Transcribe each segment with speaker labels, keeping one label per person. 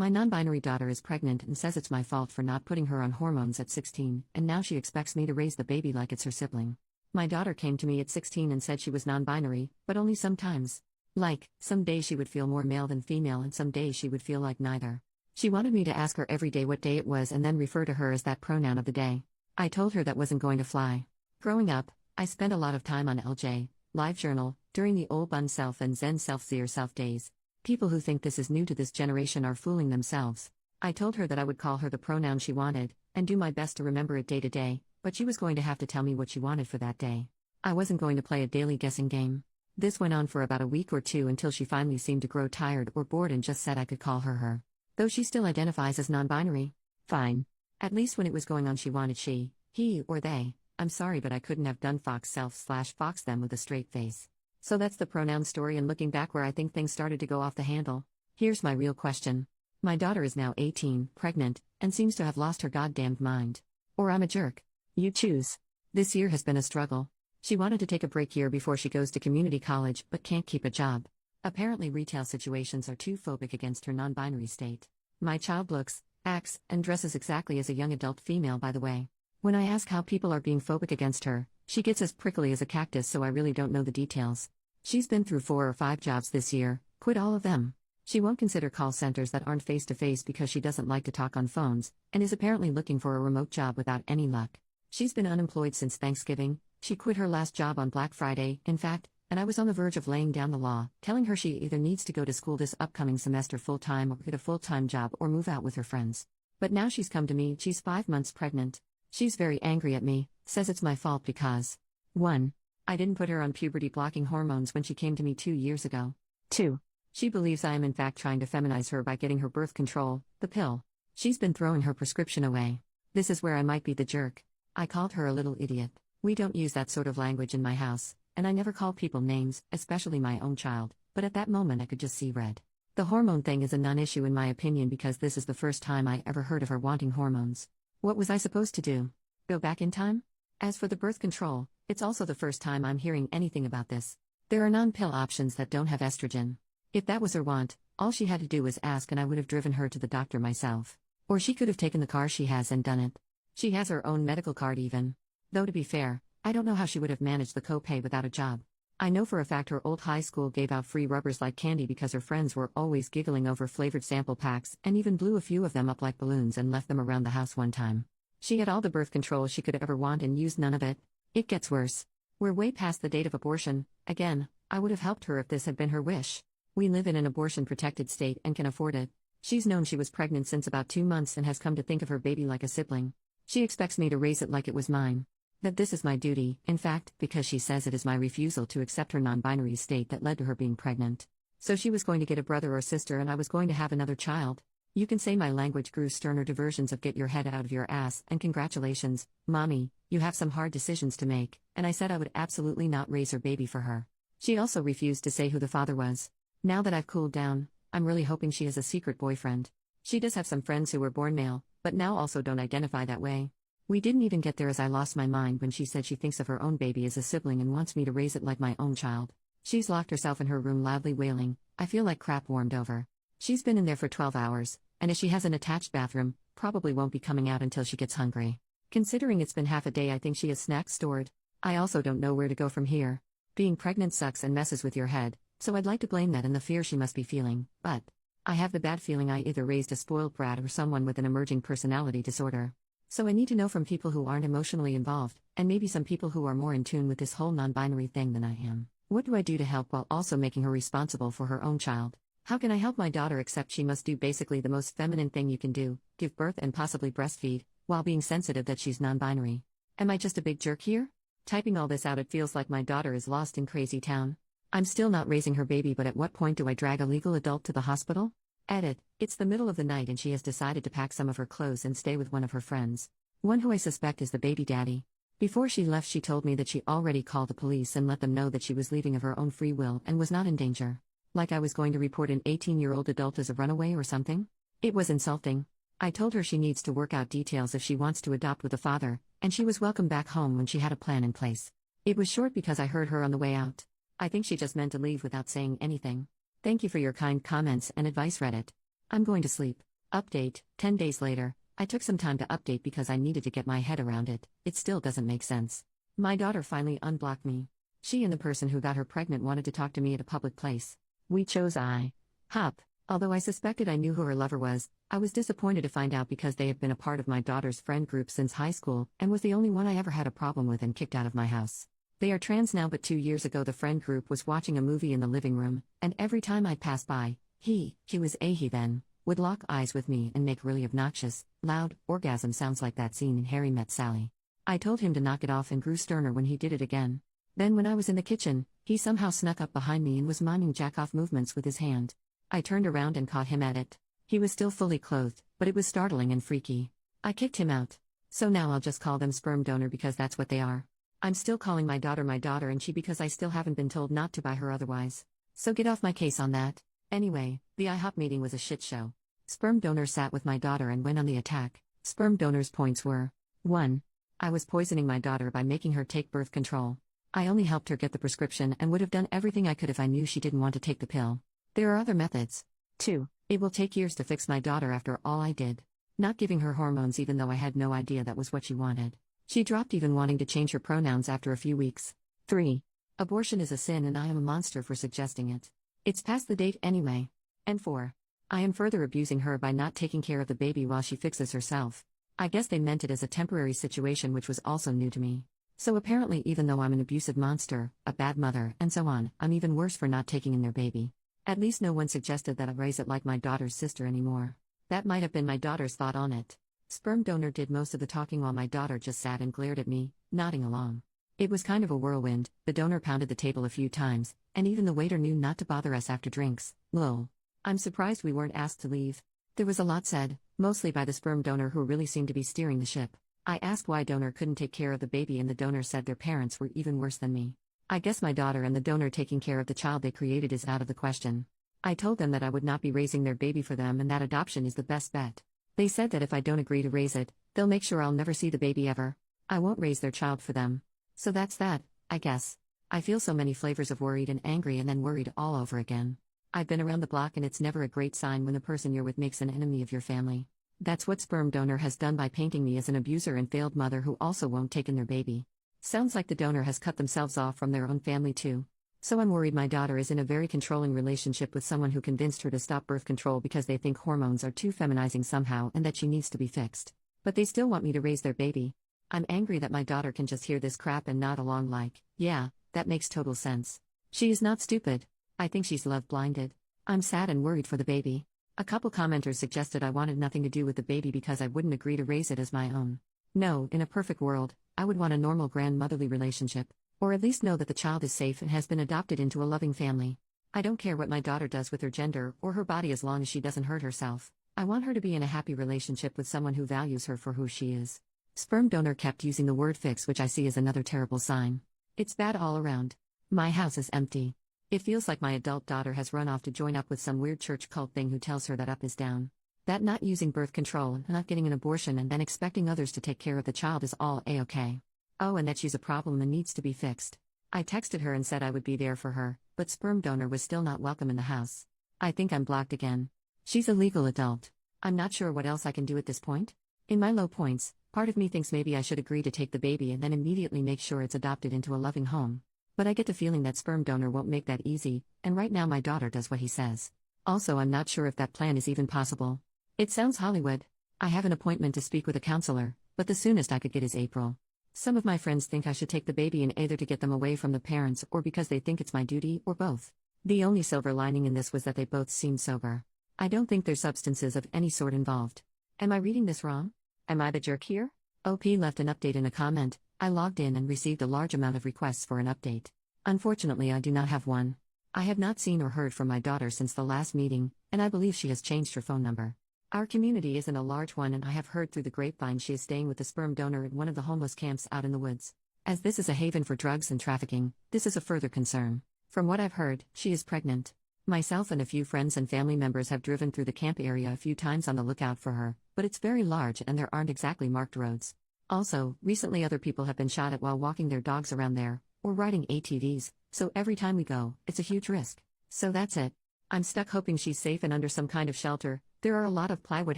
Speaker 1: My non-binary daughter is pregnant and says it's my fault for not putting her on hormones at 16, and now she expects me to raise the baby like it's her sibling. My daughter came to me at 16 and said she was non-binary, but only sometimes. Like, some days she would feel more male than female and some days she would feel like neither. She wanted me to ask her every day what day it was and then refer to her as that pronoun of the day. I told her that wasn't going to fly. Growing up, I spent a lot of time on LJ, LiveJournal, during the old Bun Self and Zen Self Zero Self days. People who think this is new to this generation are fooling themselves. I told her that I would call her the pronoun she wanted, and do my best to remember it day to day, but she was going to have to tell me what she wanted for that day. I wasn't going to play a daily guessing game. This went on for about a week or two until she finally seemed to grow tired or bored and just said I could call her her. Though she still identifies as non-binary. Fine. At least when it was going on she wanted she, he, or they. I'm sorry but I couldn't have done fox self/fox them with a straight face. So that's the pronoun story, and looking back where I think things started to go off the handle. Here's my real question. My daughter is now 18, pregnant, and seems to have lost her goddamned mind. Or I'm a jerk. You choose. This year has been a struggle. She wanted to take a break year before she goes to community college but can't keep a job. Apparently retail situations are too phobic against her non-binary state. My child looks, acts, and dresses exactly as a young adult female, by the way. When I ask how people are being phobic against her, she gets as prickly as a cactus, so I really don't know the details. She's been through 4 or 5 jobs this year, quit all of them. She won't consider call centers that aren't face-to-face because she doesn't like to talk on phones, and is apparently looking for a remote job without any luck. She's been unemployed since Thanksgiving. She quit her last job on Black Friday, in fact, and I was on the verge of laying down the law, telling her she either needs to go to school this upcoming semester full-time or get a full-time job or move out with her friends. But now she's come to me, she's 5 months pregnant. She's very angry at me, says it's my fault because 1. I didn't put her on puberty-blocking hormones when she came to me 2 years ago. 2. She believes I am in fact trying to feminize her by getting her birth control, the pill. She's been throwing her prescription away. This is where I might be the jerk. I called her a little idiot. We don't use that sort of language in my house, and I never call people names, especially my own child, but at that moment I could just see red. The hormone thing is a non-issue in my opinion because this is the first time I ever heard of her wanting hormones. What was I supposed to do? Go back in time? As for the birth control, it's also the first time I'm hearing anything about this. There are non-pill options that don't have estrogen. If that was her want, all she had to do was ask and I would have driven her to the doctor myself. Or she could have taken the car she has and done it. She has her own medical card even. Though to be fair, I don't know how she would have managed the copay without a job. I know for a fact her old high school gave out free rubbers like candy because her friends were always giggling over flavored sample packs and even blew a few of them up like balloons and left them around the house one time. She had all the birth control she could ever want and used none of it. It gets worse. We're way past the date of abortion. Again, I would have helped her if this had been her wish. We live in an abortion-protected state and can afford it. She's known she was pregnant since about 2 months and has come to think of her baby like a sibling. She expects me to raise it like it was mine. That this is my duty, in fact, because she says it is my refusal to accept her non-binary state that led to her being pregnant. So she was going to get a brother or sister and I was going to have another child. You can say my language grew sterner to versions of get your head out of your ass and congratulations, mommy, you have some hard decisions to make, and I said I would absolutely not raise her baby for her. She also refused to say who the father was. Now that I've cooled down, I'm really hoping she has a secret boyfriend. She does have some friends who were born male, but now also don't identify that way. We didn't even get there as I lost my mind when she said she thinks of her own baby as a sibling and wants me to raise it like my own child. She's locked herself in her room loudly wailing, I feel like crap warmed over. She's been in there for 12 hours, and as she has an attached bathroom, probably won't be coming out until she gets hungry. Considering it's been half a day I think she has snacks stored. I also don't know where to go from here. Being pregnant sucks and messes with your head, so I'd like to blame that in the fear she must be feeling, but I have the bad feeling I either raised a spoiled brat or someone with an emerging personality disorder. So I need to know from people who aren't emotionally involved, and maybe some people who are more in tune with this whole non-binary thing than I am. What do I do to help while also making her responsible for her own child? How can I help my daughter except she must do basically the most feminine thing you can do, give birth and possibly breastfeed, while being sensitive that she's non-binary? Am I just a big jerk here? Typing all this out it feels like my daughter is lost in crazy town. I'm still not raising her baby, but at what point do I drag a legal adult to the hospital? Edit, it's the middle of the night and she has decided to pack some of her clothes and stay with one of her friends. One who I suspect is the baby daddy. Before she left she told me that she already called the police and let them know that she was leaving of her own free will and was not in danger. Like I was going to report an 18-year-old adult as a runaway or something? It was insulting. I told her she needs to work out details if she wants to adopt with a father, and she was welcome back home when she had a plan in place. It was short because I heard her on the way out. I think she just meant to leave without saying anything. Thank you for your kind comments and advice, Reddit. I'm going to sleep. Update 10 days later, I took some time to update because I needed to get my head around it. It still doesn't make sense. My daughter finally unblocked me. She and the person who got her pregnant wanted to talk to me at a public place. We chose IHOP. Although I suspected I knew who her lover was, I was disappointed to find out because they have been a part of my daughter's friend group since high school and was the only one I ever had a problem with and kicked out of my house. They are trans now, but 2 years ago the friend group was watching a movie in the living room, and every time I'd pass by, he was a he then, would lock eyes with me and make really obnoxious, loud, orgasm sounds like that scene in Harry Met Sally. I told him to knock it off and grew sterner when he did it again. Then when I was in the kitchen, he somehow snuck up behind me and was miming jack-off movements with his hand. I turned around and caught him at it. He was still fully clothed, but it was startling and freaky. I kicked him out. So now I'll just call them sperm donor because that's what they are. I'm still calling my daughter and she because I still haven't been told not to by her otherwise. So get off my case on that. Anyway, the IHOP meeting was a shit show. Sperm donor sat with my daughter and went on the attack. Sperm donor's points were: 1. I was poisoning my daughter by making her take birth control. I only helped her get the prescription and would have done everything I could if I knew she didn't want to take the pill. There are other methods. 2. It will take years to fix my daughter after all I did. Not giving her hormones even though I had no idea that was what she wanted. She dropped even wanting to change her pronouns after a few weeks. 3. Abortion is a sin and I am a monster for suggesting it. It's past the date anyway. And 4. I am further abusing her by not taking care of the baby while she fixes herself. I guess they meant it as a temporary situation, which was also new to me. So apparently even though I'm an abusive monster, a bad mother, and so on, I'm even worse for not taking in their baby. At least no one suggested that I raise it like my daughter's sister anymore. That might have been my daughter's thought on it. Sperm donor did most of the talking while my daughter just sat and glared at me, nodding along. It was kind of a whirlwind. The donor pounded the table a few times, and even the waiter knew not to bother us after drinks. Lol. I'm surprised we weren't asked to leave. There was a lot said, mostly by the sperm donor who really seemed to be steering the ship. I asked why donor couldn't take care of the baby and the donor said their parents were even worse than me. I guess my daughter and the donor taking care of the child they created is out of the question. I told them that I would not be raising their baby for them and that adoption is the best bet. They said that if I don't agree to raise it, they'll make sure I'll never see the baby ever. I won't raise their child for them. So that's that, I guess. I feel so many flavors of worried and angry and then worried all over again. I've been around the block and it's never a great sign when the person you're with makes an enemy of your family. That's what sperm donor has done by painting me as an abuser and failed mother who also won't take in their baby. Sounds like the donor has cut themselves off from their own family too. So I'm worried my daughter is in a very controlling relationship with someone who convinced her to stop birth control because they think hormones are too feminizing somehow and that she needs to be fixed. But they still want me to raise their baby. I'm angry that my daughter can just hear this crap and nod along like, yeah, that makes total sense. She is not stupid. I think she's love-blinded. I'm sad and worried for the baby. A couple commenters suggested I wanted nothing to do with the baby because I wouldn't agree to raise it as my own. No, in a perfect world, I would want a normal grandmotherly relationship, or at least know that the child is safe and has been adopted into a loving family. I don't care what my daughter does with her gender or her body as long as she doesn't hurt herself. I want her to be in a happy relationship with someone who values her for who she is. Sperm donor kept using the word fix, which I see as another terrible sign. It's bad all around. My house is empty. It feels like my adult daughter has run off to join up with some weird church cult thing who tells her that up is down. That not using birth control, not getting an abortion and then expecting others to take care of the child is all a-okay. Oh, and that she's a problem and needs to be fixed. I texted her and said I would be there for her, but sperm donor was still not welcome in the house. I think I'm blocked again. She's a legal adult. I'm not sure what else I can do at this point. In my low points, part of me thinks maybe I should agree to take the baby and then immediately make sure it's adopted into a loving home. But I get the feeling that sperm donor won't make that easy, and right now my daughter does what he says. Also, I'm not sure if that plan is even possible. It sounds Hollywood. I have an appointment to speak with a counselor, but the soonest I could get is April. Some of my friends think I should take the baby in either to get them away from the parents or because they think it's my duty, or both. The only silver lining in this was that they both seem sober. I don't think there's substances of any sort involved. Am I reading this wrong? Am I the jerk here? OP left an update in a comment. I logged in and received a large amount of requests for an update. Unfortunately, I do not have one. I have not seen or heard from my daughter since the last meeting, and I believe she has changed her phone number. Our community isn't a large one, and I have heard through the grapevine she is staying with the sperm donor at one of the homeless camps out in the woods. As this is a haven for drugs and trafficking, this is a further concern. From what I've heard, she is pregnant. Myself and a few friends and family members have driven through the camp area a few times on the lookout for her, but it's very large and there aren't exactly marked roads. Also, recently other people have been shot at while walking their dogs around there, or riding ATVs, so every time we go, it's a huge risk. So that's it. I'm stuck hoping she's safe and under some kind of shelter, There are a lot of plywood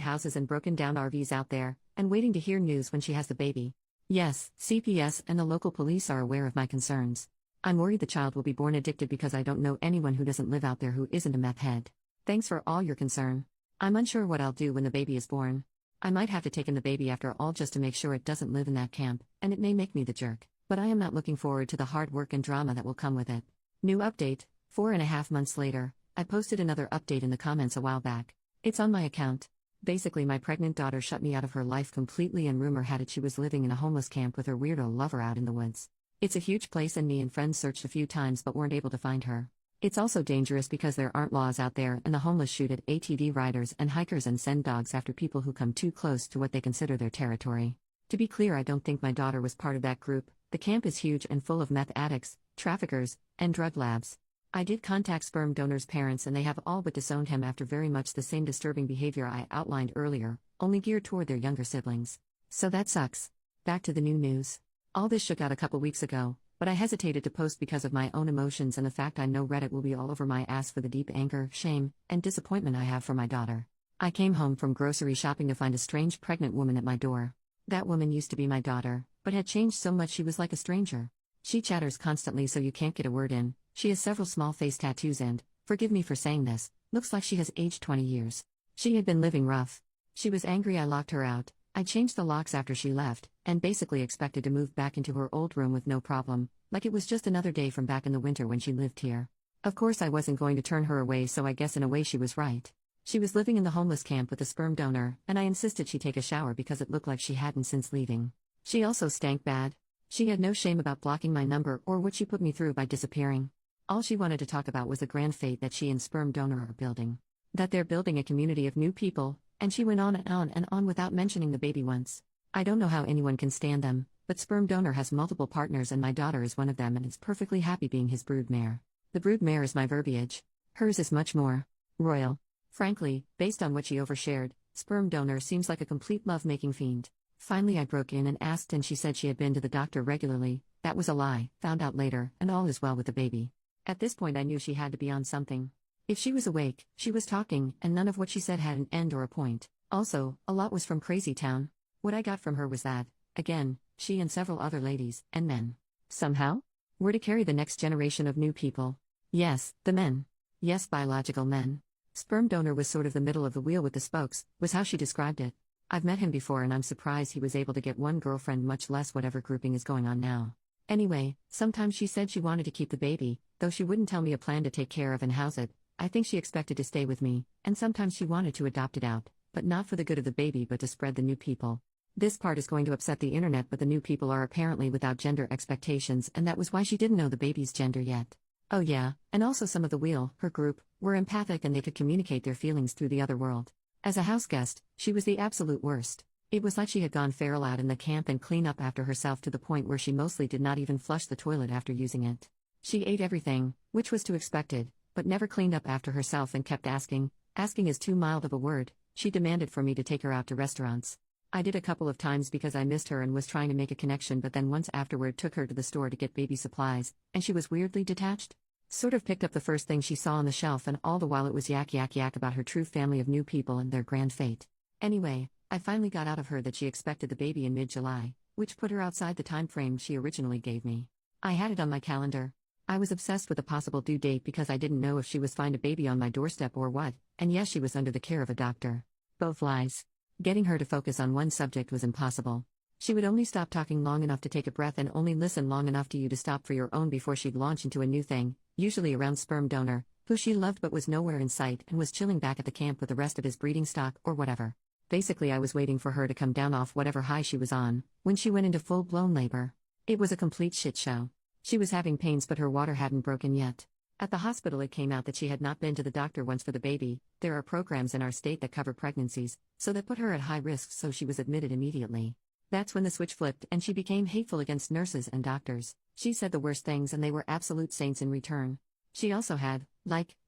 Speaker 1: houses and broken down RVs out there, and waiting to hear news when she has the baby. Yes, CPS and the local police are aware of my concerns. I'm worried the child will be born addicted because I don't know anyone who doesn't live out there who isn't a meth head. Thanks for all your concern. I'm unsure what I'll do when the baby is born. I might have to take in the baby after all just to make sure it doesn't live in that camp, and it may make me the jerk, but I am not looking forward to the hard work and drama that will come with it. New update, 4.5 months later, I posted another update in the comments a while back. It's on my account. Basically, my pregnant daughter shut me out of her life completely, and rumor had it she was living in a homeless camp with her weirdo lover out in the woods. It's a huge place, and me and friends searched a few times but weren't able to find her. It's also dangerous because there aren't laws out there, and the homeless shoot at ATV riders and hikers and send dogs after people who come too close to what they consider their territory. To be clear, I don't think my daughter was part of that group. The camp is huge and full of meth addicts, traffickers, and drug labs. I did contact sperm donor's parents, and they have all but disowned him after very much the same disturbing behavior I outlined earlier, only geared toward their younger siblings. So that sucks. Back to the new news. All this shook out a couple weeks ago, but I hesitated to post because of my own emotions and the fact I know Reddit will be all over my ass for the deep anger, shame, and disappointment I have for my daughter. I came home from grocery shopping to find a strange pregnant woman at my door. That woman used to be my daughter, but had changed so much she was like a stranger. She chatters constantly so you can't get a word in. She has several small face tattoos and, forgive me for saying this, looks like she has aged 20 years. She had been living rough. She was angry I locked her out. I changed the locks after she left, and basically expected to move back into her old room with no problem, like it was just another day from back in the winter when she lived here. Of course I wasn't going to turn her away, so I guess in a way she was right. She was living in the homeless camp with a sperm donor, and I insisted she take a shower because it looked like she hadn't since leaving. She also stank bad. She had no shame about blocking my number or what she put me through by disappearing. All she wanted to talk about was the grand fate that she and sperm donor are building. That they're building a community of new people, and she went on and on and on without mentioning the baby once. I don't know how anyone can stand them, but sperm donor has multiple partners and my daughter is one of them and is perfectly happy being his broodmare. The broodmare is my verbiage. Hers is much more royal. Frankly, based on what she overshared, sperm donor seems like a complete love-making fiend. Finally I broke in and asked, and she said she had been to the doctor regularly. That was a lie, found out later, and all is well with the baby. At this point I knew she had to be on something. If she was awake, she was talking, and none of what she said had an end or a point. Also, a lot was from Crazy Town. What I got from her was that, again, she and several other ladies, and men, somehow, were to carry the next generation of new people. Yes, the men. Yes, biological men. Sperm donor was sort of the middle of the wheel with the spokes, was how she described it. I've met him before and I'm surprised he was able to get one girlfriend, much less whatever grouping is going on now. Anyway, sometimes she said she wanted to keep the baby, though she wouldn't tell me a plan to take care of and house it. I think she expected to stay with me, and sometimes she wanted to adopt it out, but not for the good of the baby but to spread the new people. This part is going to upset the internet, but the new people are apparently without gender expectations, and that was why she didn't know the baby's gender yet. Oh yeah, and also some of the wheel, her group, were empathic and they could communicate their feelings through the other world. As a house guest, she was the absolute worst. It was like she had gone feral out in the camp and clean up after herself to the point where she mostly did not even flush the toilet after using it. She ate everything, which was to expected, but never cleaned up after herself and kept asking. Asking is too mild of a word. She demanded for me to take her out to restaurants. I did a couple of times because I missed her and was trying to make a connection, but then once afterward took her to the store to get baby supplies, and she was weirdly detached. Sort of picked up the first thing she saw on the shelf, and all the while it was yak about her true family of new people and their grand fate. Anyway, I finally got out of her that she expected the baby in mid-July, which put her outside the time frame she originally gave me. I had it on my calendar. I was obsessed with a possible due date because I didn't know if she was find a baby on my doorstep or what, and yes, she was under the care of a doctor. Both lies. Getting her to focus on one subject was impossible. She would only stop talking long enough to take a breath and only listen long enough to you to stop for your own before she'd launch into a new thing, usually around sperm donor, who she loved but was nowhere in sight and was chilling back at the camp with the rest of his breeding stock or whatever. Basically I was waiting for her to come down off whatever high she was on, when she went into full-blown labor. It was a complete shit show. She was having pains but her water hadn't broken yet. At the hospital it came out that she had not been to the doctor once for the baby. There are programs in our state that cover pregnancies, so that put her at high risk, so she was admitted immediately. That's when the switch flipped and she became hateful against nurses and doctors. She said the worst things and they were absolute saints in return. She also had,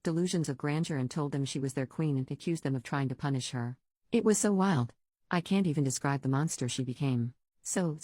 Speaker 1: delusions of grandeur and told them she was their queen and accused them of trying to punish her. It was so wild. I can't even describe the monster she became. So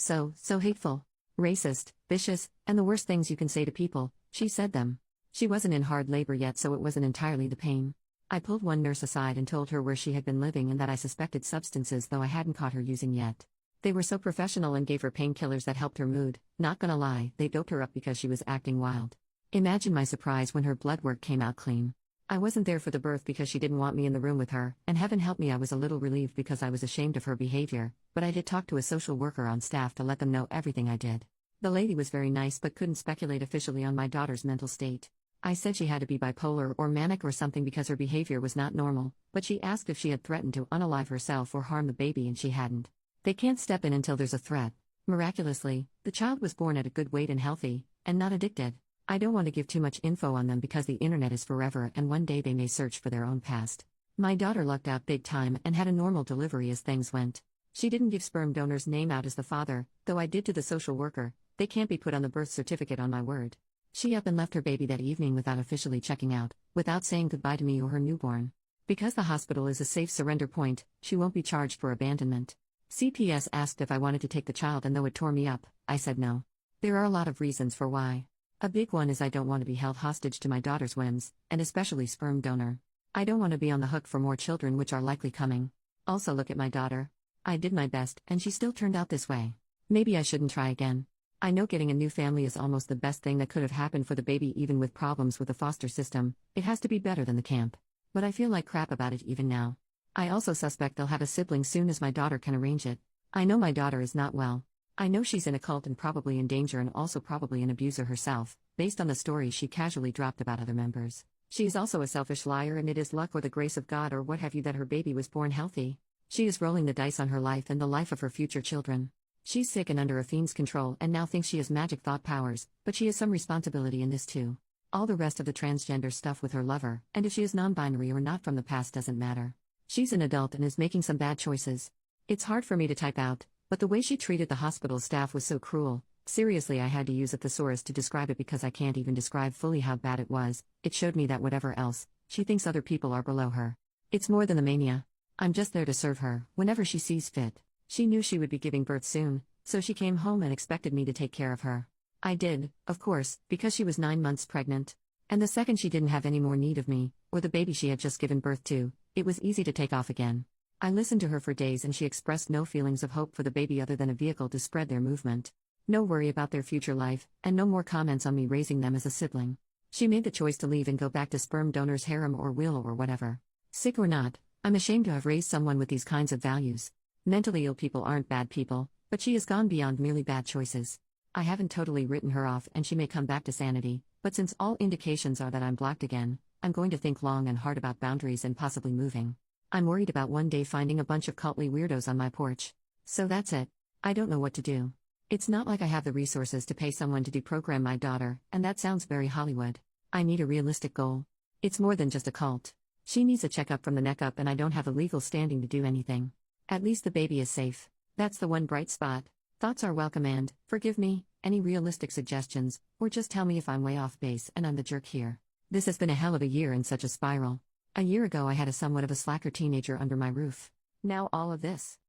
Speaker 1: hateful. Racist, vicious, and the worst things you can say to people, she said them. She wasn't in hard labor yet, so it wasn't entirely the pain. I pulled one nurse aside and told her where she had been living and that I suspected substances, though I hadn't caught her using yet. They were so professional and gave her painkillers that helped her mood. Not gonna lie, they doped her up because she was acting wild. Imagine my surprise when her blood work came out clean. I wasn't there for the birth because she didn't want me in the room with her, and heaven help me, I was a little relieved because I was ashamed of her behavior, but I did talk to a social worker on staff to let them know everything I did. The lady was very nice but couldn't speculate officially on my daughter's mental state. I said she had to be bipolar or manic or something because her behavior was not normal, but she asked if she had threatened to unalive herself or harm the baby, and she hadn't. They can't step in until there's a threat. Miraculously, the child was born at a good weight and healthy, and not addicted. I don't want to give too much info on them because the internet is forever and one day they may search for their own past. My daughter lucked out big time and had a normal delivery as things went. She didn't give sperm donor's name out as the father, though I did to the social worker. They can't be put on the birth certificate, on my word. She up and left her baby that evening without officially checking out, without saying goodbye to me or her newborn. Because the hospital is a safe surrender point, she won't be charged for abandonment. CPS asked if I wanted to take the child, and though it tore me up, I said no. There are a lot of reasons for why. A big one is I don't want to be held hostage to my daughter's whims, and especially sperm donor. I don't want to be on the hook for more children which are likely coming. Also, look at my daughter. I did my best, and she still turned out this way. Maybe I shouldn't try again. I know getting a new family is almost the best thing that could have happened for the baby, even with problems with the foster system. It has to be better than the camp. But I feel like crap about it even now. I also suspect they'll have a sibling soon as my daughter can arrange it. I know my daughter is not well. I know she's in a cult and probably in danger, and also probably an abuser herself, based on the stories she casually dropped about other members. She is also a selfish liar, and it is luck or the grace of God or what have you that her baby was born healthy. She is rolling the dice on her life and the life of her future children. She's sick and under a fiend's control and now thinks she has magic thought powers, but she has some responsibility in this too. All the rest of the transgender stuff with her lover, and if she is non-binary or not from the past, doesn't matter. She's an adult and is making some bad choices. It's hard for me to type out, but the way she treated the hospital staff was so cruel. Seriously, I had to use a thesaurus to describe it because I can't even describe fully how bad it was. It showed me that whatever else, she thinks other people are below her. It's more than the mania. I'm just there to serve her, whenever she sees fit. She knew she would be giving birth soon, so she came home and expected me to take care of her. I did, of course, because she was 9 months pregnant. And the second she didn't have any more need of me, or the baby she had just given birth to, it was easy to take off again. I listened to her for days and she expressed no feelings of hope for the baby other than a vehicle to spread their movement. No worry about their future life, and no more comments on me raising them as a sibling. She made the choice to leave and go back to sperm donor's harem or will or whatever. Sick or not, I'm ashamed to have raised someone with these kinds of values. Mentally ill people aren't bad people, but she has gone beyond merely bad choices. I haven't totally written her off and she may come back to sanity, but since all indications are that I'm blocked again, I'm going to think long and hard about boundaries and possibly moving. I'm worried about one day finding a bunch of cultly weirdos on my porch. So that's it. I don't know what to do. It's not like I have the resources to pay someone to deprogram my daughter, and that sounds very Hollywood. I need a realistic goal. It's more than just a cult. She needs a checkup from the neck up, and I don't have a legal standing to do anything. At least the baby is safe. That's the one bright spot. Thoughts are welcome and, forgive me, any realistic suggestions, or just tell me if I'm way off base and I'm the jerk here. This has been a hell of a year and such a spiral. A year ago I had a somewhat of a slacker teenager under my roof. Now all of this.